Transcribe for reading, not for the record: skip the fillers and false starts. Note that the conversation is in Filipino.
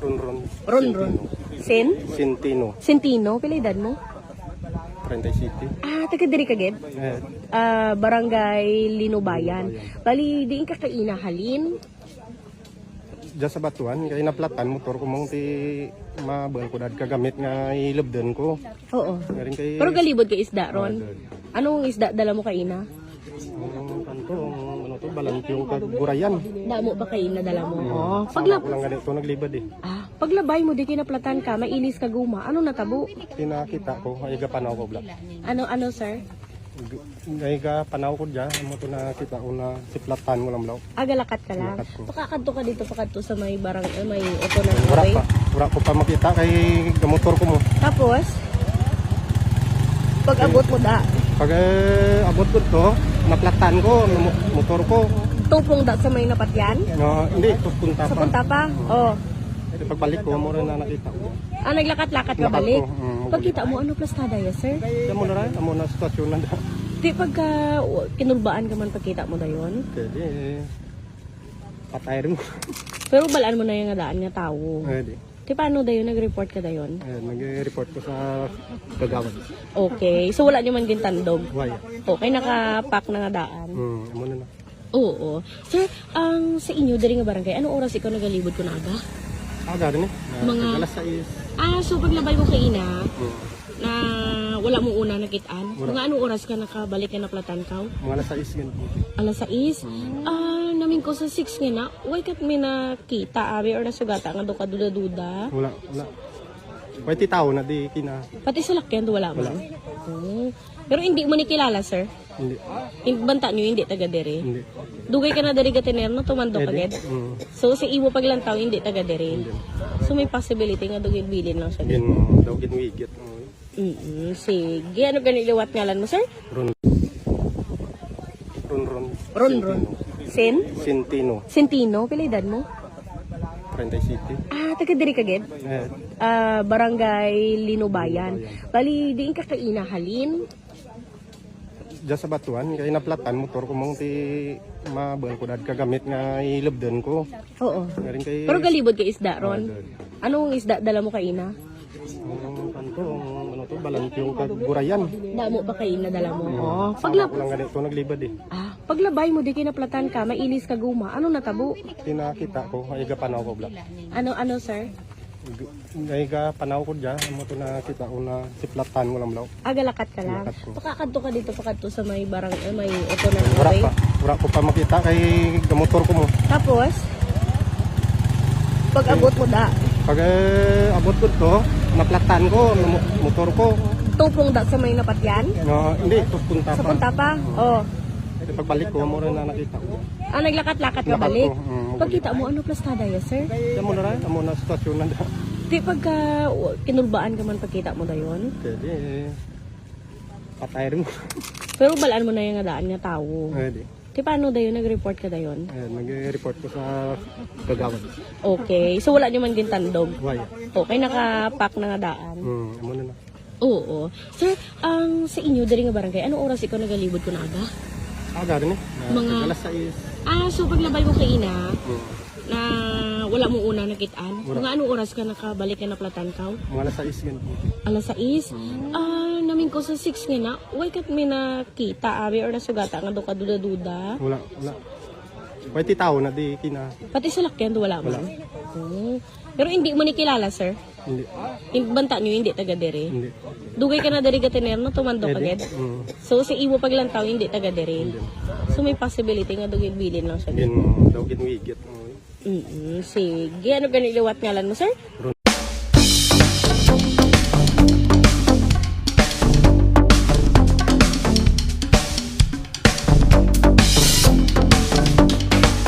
Ronron. Ronron. Centino. Centino, pila edad mo? 30 City. Taga diri ka gid? Barangay Linubayan. Bali, diin ka kaina halin. Diyan sa batuan, kaya naplatan motor ko mong ti mabal ko dad kagamit nga ilabdan ko. Oo. Ngayon kay Pero galibod ka isda ron. Anong isda dala mo kaina? kanto, ano to, balantyong kagurayan. Damo ba kaina dala mo? Sama ko lang ganito naglibad eh. Paglabay mo di kinaplatan ka, mainis ka guma. Ano natabo? Kinakita ko, ay panaw ko bla. Ano sir? Ay panaw ko dyan, mo to nakita ko na siplatan mo lang blaw. Agalakat ka lang. Lakat ko. Pakakadto ka dito, pakadto sa may may auto ng Wala highway. pa, wala ko pa makita kay motor ko mo. Tapos, pag abot mo da, Pag abot ko to, naplatan ko, motor ko. tupong da sa may napatyan. No, hindi, pupunta Sa pa. punta pa. Oh. Pagbalik ko, mo rin na nakita ko. Naglakat-lakat ka Lakat balik. ko, Pagkita mo, ano plastada ya, sir? Kaya mo na rin, amo na sitwasyon na da. Di pagka kinulbaan ka man pagkita mo dayon. Pwede, patay rin mo. Pero balaan mo na yung daan nga tao. Pwede. Di paano dayon, nag-report ka dayon? Nag-report ko sa kagawad. Okay. So wala nyo man gintandog. Why? Okay, nakapak na nga daan. Amo na na. Oo. Sir, sa inyo, dali nga barangay, anong oras ikaw nagalibod ko na aga? Aga rin eh. Mga- Alas 6. So paglabay mo kay ina, na wala mo una nakitaan, Wala. mga anong oras ka nakabalik ka na platan ka? Mga alas 6 ganito. Alas 6? Namin ko sa 6 nga na, why kat may nakita, abi, or nasugata nga doon ka duda-duda? Wala. Pwede tao na di kina. Pati sa lakyan, doon wala mo? Wala. Pero hindi mo ni kilala, sir? Hindi. Banta nyo, hindi taga dere. Hindi. Dugay ka na dere gatiner, no? Tumandok Pwede. agad. So, si Iwo paglantaw, hindi taga dere. So, may possibility nga dugay bilin lang siya. Daw ginwigit. Sige. Ano ganun iliwat ngalan mo, sir? Ronron. Centino. Centino, pila edad mo? 30 City. Taga diri ka gid? Barangay Linubayan. Bali, diin ka kaina halin. Diyan sa batuan, kaya naplatan motor ko mong ti mabal ko dad kagamit nga ilabdan ko. Oo. Ngayon kay Pero galibod ka isda ron. Anong isda dala mo kaina? kanto, ano to, balantyong kagurayan. Damo ba kaina dala mo? Sama ko lang ganito naglibad eh. Paglabay mo di kinaplatan ka, mainis ka guma. Ano natabo? Kinakita ko, ay panaw ko bla. Ano sir? Ay panaw ko dyan, mo to nakita ko na siplatan mo lang blaw. Agalakat ka lang. Lakat ko. Pakakadto ka dito, pakadto sa may may auto ng Wala highway. pa, wala ko pa makita kay motor ko mo. Tapos, pag abot mo da, Pag abot ko to, naplatan ko, motor ko. tupong da sa may napatyan. No, hindi, pupunta Sa pa. punta pa. Oh. Pagbalik ko, mo rin na nakita ko. Naglakat-lakat ka Lakat balik. ko, Pagkita mo, ano plastada ya, sir? Kaya mo na rin, amo na sitwasyon na da. Di pagka kinulbaan ka man pagkita mo dayon. Pwede, patay rin mo. Pero balaan mo na yung daan nga tao. Pwede. Di paano dayon, nag-report ka dayon? Nag-report ko sa kagawad. Okay. So wala nyo man gintandog. Why? Okay, nakapak na nga daan. Amo na na. Oo. Sir, sa inyo, dali nga barangay, anong oras ikaw nagalibod ko na aga? Aga rin eh. Mga- Alas 6. So paglabay mo kay ina, na wala mo una nakitaan, Wala. mga anong oras ka nakabalik ka na platan ka? Mga alas 6 ganito. Alas 6? Namin ko sa 6 nga na, why kat may nakita, abi, or nasugata nga doon ka duda-duda? Wala. Pwede tao na di kina. Pati sa lakyan, doon wala mo? Wala. Pero hindi mo ni kilala, sir? Hindi. Banta nyo, hindi taga dere. Hindi. Dugay ka na dere gatiner, no? Tumandok Pwede. agad. So, si Iwo paglantaw, hindi taga dere. So, may possibility nga dugay bilin lang siya. Daw ginwigit. Sige. Ano ganun iliwat ngalan mo, sir?